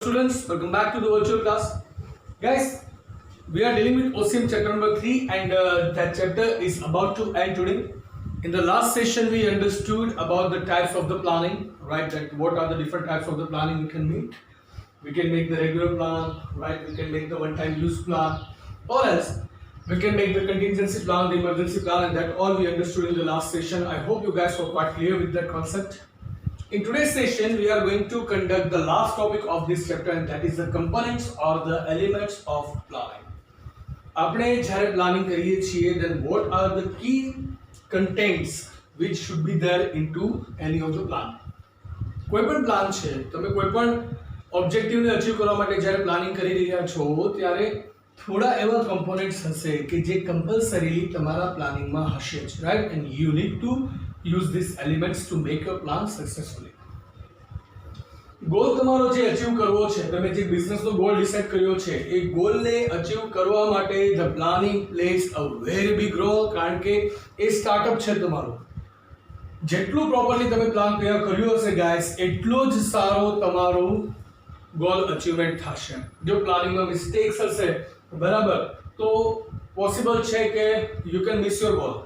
Students, welcome back to the virtual class. Guys, we are dealing with OCM chapter number 3 and that chapter is about to end today. In the last session, we understood about the types of the planning, right? That what are the different types of the planning we can make. We can make the regular plan, right? We can make the one-time use plan, or else we can make the contingency plan, the emergency plan, and that all we understood in the last session. I hope you guys were quite clear with that concept. In today's session, we are going to conduct the last topic of this chapter, and that is the components or the elements of planning. આપણે જ્યારે planning કરીએ છીએ, then what are the key contents which should be there into any of the plan? કોઈ પણ plan છે, તમે કોઈ પણ ઓબ્જેક્ટિવને અચીવ કરવા માટે જ્યારે પ્લાનિંગ કરી રહ્યા છો, ત્યારે થોડા એવા કમ્પોનેન્ટ્સ હશે કે જે કમ્પલસરીલી તમારા પ્લાનિંગમાં હશે જ, right? And you need to use these elements to make your plan successfully. Goal તમારો જે અચીવ કરવો છે, તમે જે બિઝનેસનો ગોલ ડિસાઇડ કર્યો છે, એ ગોલને અચીવ કરવા માટે the planning plays a very big role, કારણ કે એ સ્ટાર્ટઅપ છે તમારું. જેટલું પ્રોપરલી તમે પ્લાન તૈયાર કર્યો હશે ગાઈસ, એટલો જ સારો તમારું ગોલ અચીવમેન્ટ થશે. જો પ્લાનિંગમાં મિસ્ટેક્સ હશે, બરાબર, તો પોસિબલ છે કે you can miss your goal.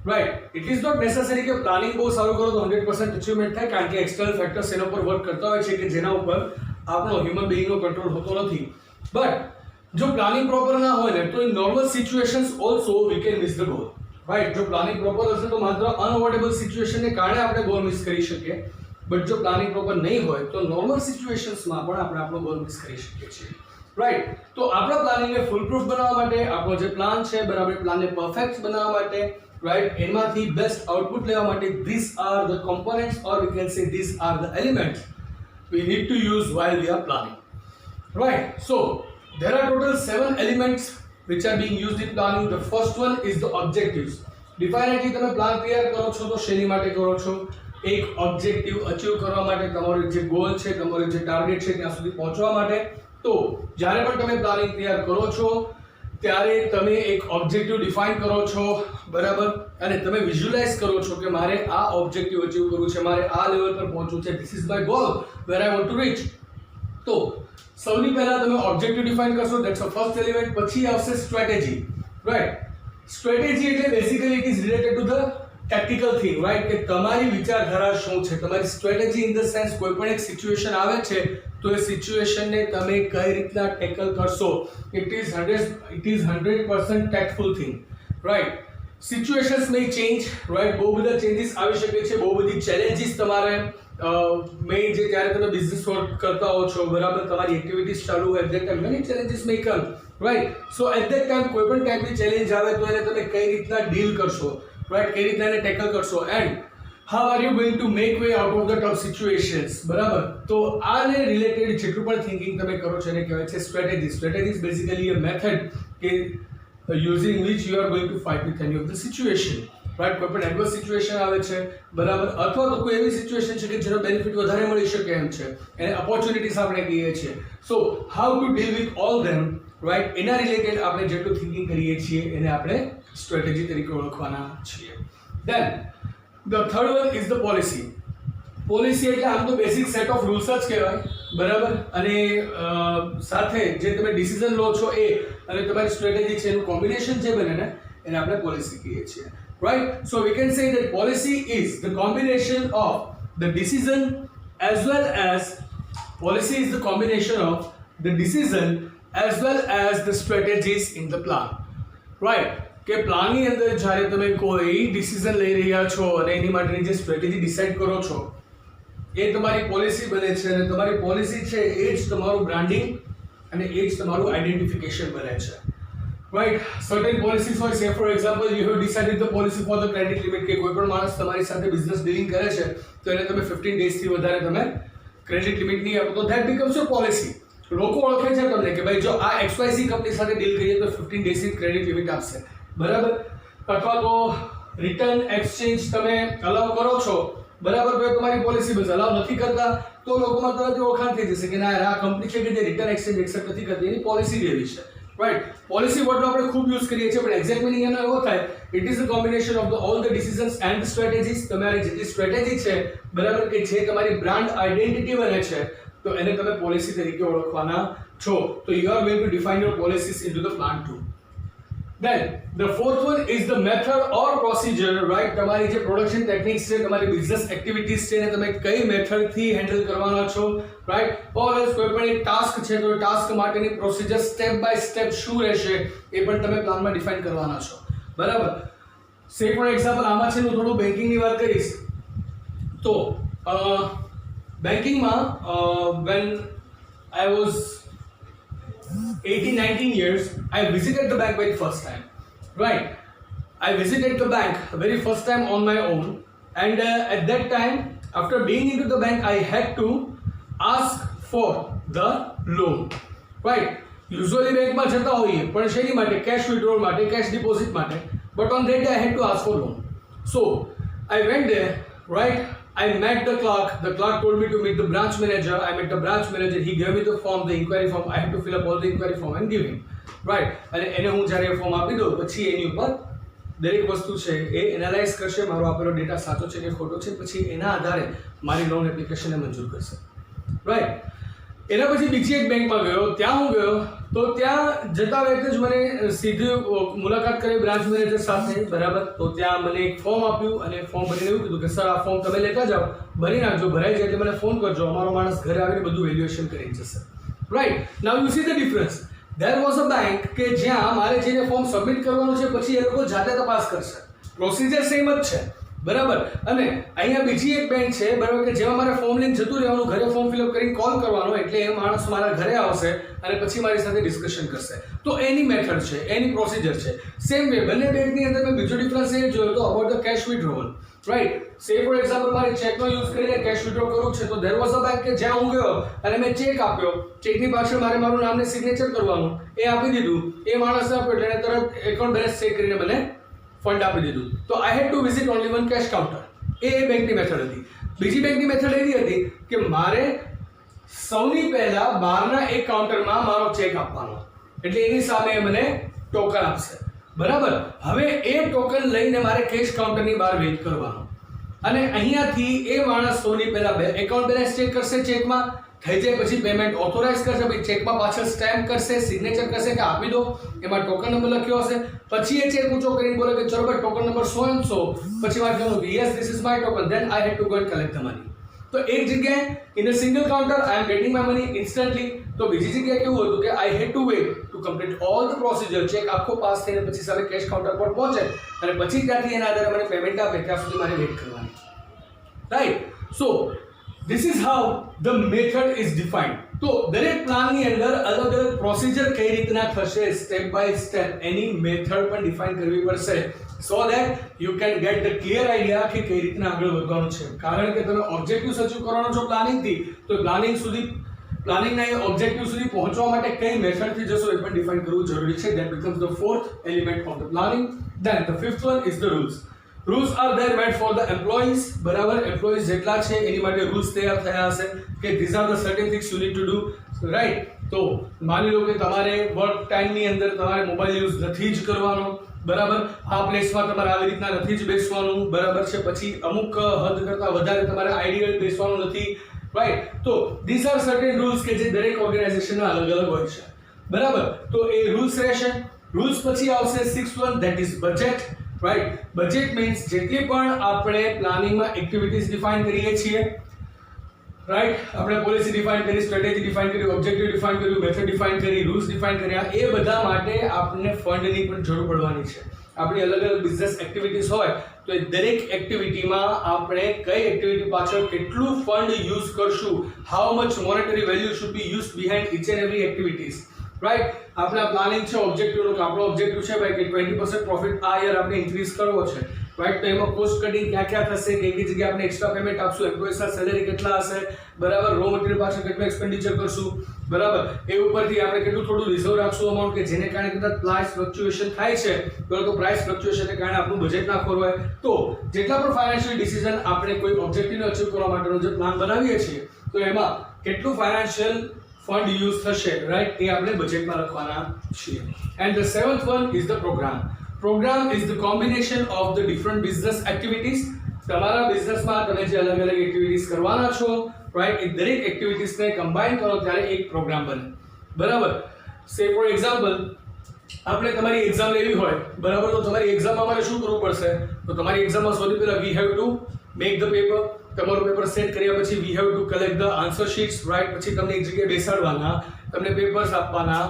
Right, it is not necessary કે પ્લાનિંગ બહુ સારું કરો તો 100% અચીવમેન્ટ થાય, કારણ કે એક્સટર્નલ ફેક્ટર્સ એના પર વર્ક કરતા હોય છે કે જેના ઉપર આપણો હ્યુમન બીઇંગનો કંટ્રોલ હોતો નથી. બટ જો પ્લાનિંગ પ્રોપર ના હોય ને, તો in normal situations also we can miss the goal. Right, જો પ્લાનિંગ પ્રોપર હશે તો માત્ર અનઅવોઇડેબલ સિચ્યુએશનને કારણે આપણે ગોલ મિસ કરી શકીએ, બટ જો પ્લાનિંગ પ્રોપર નહીં હોય તો નોર્મલ સિચ્યુએશન્સમાં પણ આપણે આપણો ગોલ મિસ કરી શકીએ છીએ. રાઈટ, તો આપણા પ્લાનિંગને ફૂલ પ્રૂફ બનાવવા માટે, આપણો જે પ્લાન છે, બરાબર, પ્લાનને પરફેક્ટ બનાવવા માટે, right, એમાંથી બેસ્ટ આઉટપુટ લેવા માટે, these are the components, or we can say these are the elements we need to use while we are planning. Right, so there are total 7 elements which are being used in planning. The first one is the objectives. Definitely તમે plan તૈયાર કરો છો તો શેની માટે કરો છો? એક ઓબ્જેક્ટિવ અચીવ કરવા માટે, તમારો જે ગોલ છે, તમારો જે ટાર્ગેટ છે ત્યાં સુધી પહોંચવા માટે. તો જ્યારે પણ તમે પ્લાનિંગ તૈયાર કરો છો, ત્યારે તમે એક ઓબ્જેક્ટિવ ડિફાઇન કરો છો, બરાબર, અને તમે વિઝ્યુલાઇઝ કરો છો કે મારે આ ઓબ્જેક્ટિવ અચીવ કરવું છે, મારે આ લેવલ પર પહોંચવું છે, this is my goal where I want to reach. તો સૌથી પહેલા તમે ઓબ્જેક્ટિવ ડિફાઇન કરશો, ધેટ્સ અ ફર્સ્ટ એલિમેન્ટ. પછી આવશે સ્ટ્રેટેજી. રાઈટ, સ્ટ્રેટેજી એટલે basically it is related to the tactical thing, right, કે તમારી વિચારધારા શું છે, તમારી સ્ટ્રેટેજી ઇન ધ સેન્સ કોઈ પણ એક સિચ્યુએશન આવે છે તો એ સિચ્યુએશનને તમે કઈ રીતના ટેકલ કરશો. It is 100% tactful thing, right. Situations may change, right, બહુ બધા ચેન્જીસ આવી શકે છે, બહુ બધી ચેલેન્જીસ તમારે મેઇન જે જ્યારે તમે બિઝનેસ વર્ક કરતા હો છો, બરાબર, તમારી એક્ટિવિટીઝ ચાલુ હોય, at that time many challenges may come, right. So at that time કોઈ પણ ટાઈપની ચેલેન્જ આવે તો એને તમે કઈ રીતના ડીલ કરશો, રાઈટ, કઈ રીતના એને ટેકલ કરશો, and how are you going to make way out of the tough situations, બરાબર. તો આને રિલેટેડ જેટલું પણ થિંકિંગ તમે કરો છો એને કહેવાય છે strategy. Strategy is basically a method કે using which you are going to fight with any of the situation, right? કોઈ પણ એડવર્સ સિચ્યુએશન આવે છે, બરાબર, અથવા તો કોઈ એવી સિચ્યુએશન છે કે જેનો બેનિફિટ વધારે મળી શકે એમ છે, એને ઓપોર્ચ્યુનિટીઝ આપણે કહીએ છીએ. So how to deal with all them, right, એના રિલેટેડ આપણે જેટલું થિંકિંગ કરીએ છીએ એને આપણે સ્ટ્રેટેજી તરીકે ઓળખવાના છીએ. દેન the third one is the policy. Policy એટલે આમ તો બેસિક સેટ ઓફ રૂલ્સ જ કહેવાય, બરાબર, અને સાથે જે તમે ડિસિઝન લો છો એ અને તમારી સ્ટ્રેટેજી છે એનું કોમ્બિનેશન છે બંનેને, એને આપણે પોલિસી કહીએ છીએ, right. So we can say that policy is the combination of the decision as well as policy is the combination of the decision as well as the strategies in the plan, right. કે પ્લાનની અંદર જ્યારે તમે કોઈ decision લઈ રહ્યા છો અને એની માટેની જે સ્ટ્રેટેજી ડિસાઇડ કરો છો એ તમારી પોલિસી બને છે, અને તમારી પોલિસી છે એ જ તમારું બ્રાન્ડિંગ અને એ જ તમારું આઈડેન્ટિફિકેશન બને છે, રાઈટ. સર્ટેન પોલિસીસ હોય, સે for example you have decided the policy for the credit limit, કે કોઈ પણ માણસ તમારી સાથે બિઝનેસ ડીલિંગ કરે છે તો એને તમે 15 ડેઝથી વધારે તમે ક્રેડિટ લિમિટ નહીં આપો, તો ધેટ બીકમ્સ યોર પોલિસી. લોકો ઓળખે છે તમને કે ભાઈ જો આ XYZ કંપની સાથે ડીલ કરીએ તો 15 ડેઝની ક્રેડિટ લિમિટ આપશે, બરાબર. અથવા તો રિટર્ન એક્સચેન્જ તમે અલાઉ કરો છો, બરાબર, તો એ તમારી પોલિસી બસ. અલાઉ નથી કરતા તો લોકોમાં તરત ઓળખાણ થઈ જશે કે ના આ કંપની છે કે જે રિટર્ન એક્સચેન્જ એક્સેપ્ટ નથી કરતી, એની પોલિસી એવી છે, રાઈટ. પોલિસી વર્ડનો આપણે ખૂબ યુઝ કરીએ છીએ, પણ એક્ઝેક્ટ મિનિંગ એનો એવો થાય, it is a combination of all the decisions and the strategies. તમારી જેટલી સ્ટ્રેટેજી છે, બરાબર, કે જે તમારી બ્રાન્ડ આઈડેન્ટિટી બને છે, તો એને તમે પોલિસી તરીકે ઓળખવાના છો. તો you are going to define your policies into the plan 2. Then the fourth one is the method or procedure, right? તમારી જે પ્રોડક્શન ટેકનિક્સ છે, તમારી બિઝનેસ એક્ટિવિટીઝ છે, ને તમે કઈ મેથડ થી હેન્ડલ કરવાના છો, રાઈટ? ઓર એલ્સ કોઈ પણ એક ટાસ્ક છે તો ટાસ્ક માટેની પ્રોસિજર સ્ટેપ બાય સ્ટેપ શું રહેશે એ પણ તમે પ્લાનમાં ડિફાઇન કરવાના છો, બરાબર? સે ફોર એક્ઝામ્પલ આમાં છે હું થોડું બેન્કિંગની વાત કરીશ. તો બેન્કિંગમાં when I was 18-19 years, I visited the bank very first time, right? I visited the bank very first time on my own, and at that time, after being into the bank, I had to ask for the loan, right? Usually bank માં જતા હોઈએ પણ શેની માટે? Cache withdrawal માટે, cache deposit માટે. But on that day I had to ask for loan. So I went there, right? I met the clerk. The clerk told me to meet the branch manager. I met the branch manager. He gave me the form, the inquiry form. I had to fill up all the inquiry form and give him, right? અને એને હું જ્યારે form આપી દઉં પછી એની ઉપર દરેક વસ્તુ છે એ એનાલાઇઝ કરશે, મારો આપેલો ડેટા સાચો છે કે ખોટો છે, પછી એના આધારે મારી લોન એપ્લિકેશનને મંજૂર કરશે, રાઈટ? એના પછી બીજી એક બેંકમાં ગયો. ત્યાં હું ગયો તો ત્યાં જતા વખતે જ મને સીધી મુલાકાત કરી બ્રાન્ચ મેનેજર સાથે, બરાબર? તો ત્યાં મને એક ફોર્મ આપ્યું અને ફોર્મ ભરીને એવું કીધું કે સર આ ફોર્મ તમે લેતા જાઓ, ભરી નાખજો, ભરાઈ જાય એટલે મને ફોન કરજો, અમારો માણસ ઘરે આવીને બધું વેલ્યુએશન કરીને જશે, right? Now you see the difference. There was a bank કે જ્યાં મારે જઈને ફોર્મ સબમિટ કરવાનું છે, પછી એ લોકો જાતે તપાસ કરશે, પ્રોસિજર સેમ જ છે, બરાબર? અને અહીંયા બીજી એક બેંક છે, બરાબર, કે જેમાં મારે ફોર્મ લઈને જતું રહેવાનું, ઘરે ફોર્મ ફિલઅપ કરીને કોલ કરવાનો, એટલે એ માણસ મારા ઘરે આવશે અને પછી મારી સાથે ડિસ્કશન કરશે. તો એની મેથડ છે, એની પ્રોસિજર છે. સેમ વે બંને બેંકની અંદર મેં બીજો ડિફરન્સ એ જોયો તો અબાઉટ ધ કેશ વિથડ્રોવલ, રાઈટ? સે ફોર એક્ઝામ્પલ મારે ચેકનો યુઝ કરીને કેશ વિથડ્રો કરવું છે તો there was a bank કે જ્યાં હું ગયો અને મેં ચેક આપ્યો, ચેકની પાછળ મારે મારું નામ ને સિગ્નેચર કરવાનું, એ આપી દીધું, એ માણસને આપ્યો એટલે એને તરત એકાઉન્ટ બેલેન્સ ચેક કરીને મને ફંડ આપી દીધું. તો I had to visit only one cash counter. એ બેંકની મેથડ હતી. બીજી બેંકની મેથડ એવી હતી કે મારે સૌની પહેલા બહારના એક કાઉન્ટરમાં મારો ચેક આપવાનો, એટલે એની સામે મને ટોકન આપશે, બરાબર? હવે એ ટોકન લઈને મારે કેશ કાઉન્ટરની બહાર વેઇટ કરવાનો, અને અહીંયાથી એ માણસ સૌની પહેલા એકાઉન્ટ બેલેન્સ ચેક કરશે, ચેકમાં થઈ જાય પછી પેમેન્ટ ઓથોરાઇઝ કરશે, પછી ચેકમાં પાછળ સ્ટેમ્પ કરશે, સિગ્નેચર કરશે કે આપી દો, એમાં ટોકન નંબર લખ્યો હશે, પછી એ ચેક ઊંચો કરીને બોલે કે ચલો ભાઈ token number so and so, પછી મારે કહેવાનું કે yes this is my token, then I had to go and collect the money. તો એક જગ્યાએ in a single counter I am getting my money instantly. તો બીજી જગ્યાએ કેવું હતું કે I had to wait to complete all the procedure, cheque આખો પાસ થઈને પછી સામે કેશ કાઉન્ટર પર પહોંચે અને પછી ત્યાંથી એના આધારે મને પેમેન્ટ આપે, ત્યાં સુધી મારે વેઇટ કરવાની, right? So this is how the method is defined. તો દરેક પ્લાનની અંદર અલગ અલગ પ્રોસિજર કઈ રીતના થશે, step by step any method પણ ડિફાઇન કરવી પડશે, so that you can get the clear idea કે કઈ રીતના આગળ વધવાનું છે. કારણ કે તમે ઓબ્જેક્ટિવ્સ અચીવ કરવાનો છો પ્લાનિંગથી, તો પ્લાનિંગના એ ઓબ્જેક્ટિવ સુધી પહોંચવા માટે કઈ મેથડથી જશો એ પણ ડિફાઇન કરવું જરૂરી છે. That becomes the fourth element of the planning. Then the fifth one is the rules. Rules are there made for the employees, બરાબર? એમ્પ્લોઈઝ જેટલા છે એની માટે રૂલ્સ તૈયાર થયા હશે કે these are the certain things you need to do, right? તો માની લો કે તમારે વર્ક ટાઈમની અંદર તમારે મોબાઈલ યુઝ નથી જ કરવાનો, બરાબર? આ પ્લેસમાં તમારે આવી રીતના નથી જ બેસવાનું, બરાબર છે? પછી અમુક હદ કરતાં વધારે તમારે આઈડિયલ બેસવાનું નથી, રાઈટ? તો these are certain rules કે જે દરેક ઓર્ગેનાઇઝેશનના અલગ અલગ હોય છે, બરાબર? તો એ રૂલ્સ રહેશે. રૂલ્સ પછી આવશે 6th one, that is budget, right? Budget means જેટલી પણ આપણે પ્લાનિંગમાં એક્ટિવિટીઝ ડિફાઇન કરીએ છીએ, રાઈટ? આપણે પોલિસી ડિફાઇન કરી, સ્ટ્રેટેજી ડિફાઇન કરી, ઓબ્જેક્ટિવ ડિફાઇન કર્યું, મેથડ ડિફાઇન કરી, રૂલ્સ ડિફાઇન કર્યા, એ બધા માટે આપણને ફંડની પણ જરૂર પડવાની છે. આપણી અલગ અલગ બિઝનેસ એક્ટિવિટીઝ હોય તો એ દરેક એક્ટિવિટીમાં આપણે કઈ એક્ટિવિટી પાછળ કેટલું ફંડ યુઝ કરશું, how much monetary value should be use behind each and every activities, right? આપણા પ્લાનિંગ છે ઓબ્જેક્ટિવનો, કે આપણો ઓબ્જેક્ટિવ છે ભાઈ કે 20% પ્રોફિટ આ યર આપણે ઇન્ક્રીઝ કરવો છે, રાઈટ? તો એમાં કોસ્ટ કટિંગ ક્યાં ક્યાં થશે, કઈ કઈ જગ્યાએ આપણે એક્સ્ટ્રા પેમેન્ટ આપશું, એમ્પ્લોઈઝના સેલેરી કેટલા હશે, બરાબર? રો મટીરિયલ પાછળ કેટલું એક્સપેન્ડિચર કરશું, બરાબર? એ ઉપરથી આપણે કેટલું થોડું રિઝર્વ રાખશું અમાઉન્ટ કે જેને કારણે કદાચ પ્રાઇસ ફ્લક્ચ્યુએશન થાય છે, બરાબર? તો પ્રાઇસ ફ્લક્ચ્યુએશનને કારણે આપણું બજેટ ના ખોરવાય. તો જેટલા પણ ફાઇનાન્શિયલ ડિસિઝન આપણે કોઈ ઓબ્જેક્ટિવને અચીવ કરવા માટેનો જે પ્લાન બનાવીએ છીએ તો એમાં કેટલું ફાઇનાન્શિયલ ફંડ યુઝ થશે, રાઈટ? એ આપણે બજેટમાં લખવાના છીએ. And the 7th one is the program. Program is the combination of the different business activities. તમારા બિઝનેસમાં તમે જે અલગ અલગ એક્ટિવિટીઝ કરવાના છો, રાઈટ એ દરેક એક્ટિવિટીઝને કમ્બાઈન કરો ત્યારે એક પ્રોગ્રામ બને બરાબર સે ફોર એક્ઝામ્પલ આપણે તમારી એક્ઝામ લેવી હોય બરાબર તો તમારી એક્ઝામમાં અમારે શું કરવું પડશે તો તમારી એક્ઝામમાં સૌથી પહેલા we have to make the paper તમારું પેપર સેટ કર્યા પછી we have to collect the answer sheets right પછી તમને એક જગ્યાએ બેસાડવાના તમને પેપર્સ આપવાના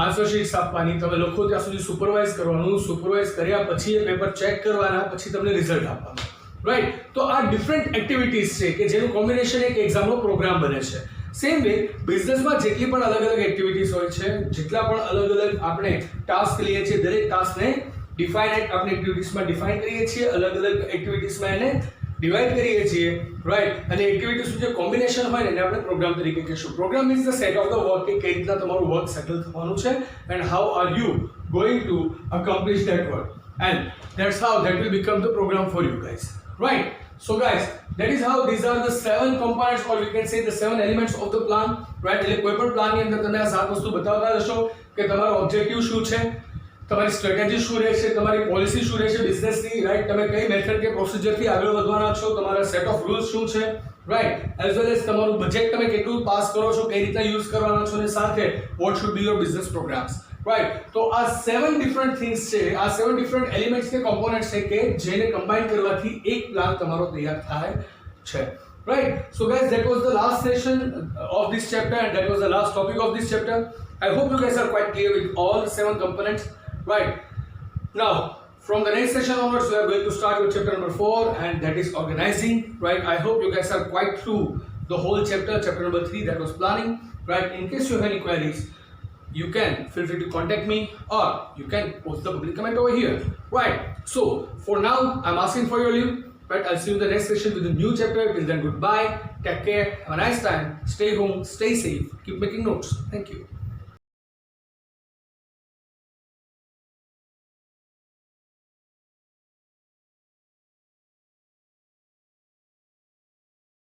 આન્સર શીટ્સ આપવાની તમે લખો ત્યાં સુધી સુપરવાઇઝ કરવાનું સુપરવાઇઝ કર્યા પછી એ પેપર ચેક કરવાના પછી તમને રિઝલ્ટ આપવાનું રાઈટ તો આ ડિફરન્ટ એક્ટિવિટીઝ છે કે જેનું કોમ્બિનેશન એક એક્ઝામનો પ્રોગ્રામ બને છે સેમ વે બિઝનેસમાં જેટલી પણ અલગ અલગ એક્ટિવિટીઝ હોય છે જેટલા પણ અલગ અલગ આપણે ટાસ્ક લઈએ છીએ દરેક ટાસ્કને ડિફાઇન આપણે એક્ટિવિટીઝમાં ડિફાઇન કરીએ છીએ અલગ અલગ એક્ટિવિટીઝમાં એને ડિવાઇડ કરીએ છીએ રાઈટ અને એક્ટિવિટીઝનું જે કોમ્બિનેશન હોય ને એને આપણે પ્રોગ્રામ તરીકે કહીશું programme means the set of the work કે કઈ રીતના તમારું વર્ક સેટલ થવાનું છે and how are you going to accomplish that work and that's how that will become the programme for you guys right So guys, that is how these are the 7 components or we can say the 7 elements of the plan, right? એટલે કોઈ પણ plan ની અંદર તમે આ 7 વસ્તુ બતાવતા રહેશો કે તમારો ઓબ્જેક્ટિવ શું છે, તમારી સ્ટ્રેટેજી શું રહેશે, તમારી પોલિસી શું રહેશે બિઝનેસની, રાઈટ? તમે કઈ મેથડ કે પ્રોસિજર થી આગળ વધવાના છો, તમારા સેટ ઓફ રૂલ્સ શું છે, રાઈટ? એઝ વેલ એઝ તમારું બજેટ તમે કેટલું પાસ કરો છો, કઈ રીતના યુઝ કરવાના છો અને સાથે what should be your business programs. Right તો આ 7 ડિફરન્ટ થિંગ્સ છે આ 7 ડિફરન્ટ એલિમેન્ટ્સ કે કોમ્પોનન્ટ્સ છે કે જેને કમ્બાઈન કરવાથી એક પ્લાન તમારો તૈયાર થાય છે right so guys that was the last session of this chapter and that was the last topic of this chapter. I hope you guys are quite clear with all the 7 components. Right now from the next session onwards we are going to start with chapter number 4 and that is organizing. Right, I hope you guys are quite through the whole chapter number 3 that was planning. Right, in case you have any queries you can feel free to contact me or you can post the public comment over here. Right, so for now I'm asking for your leave, but I'll see you in the next session with a new chapter. Till then, goodbye, take care, have a nice time, stay home, stay safe, keep making notes. Thank you.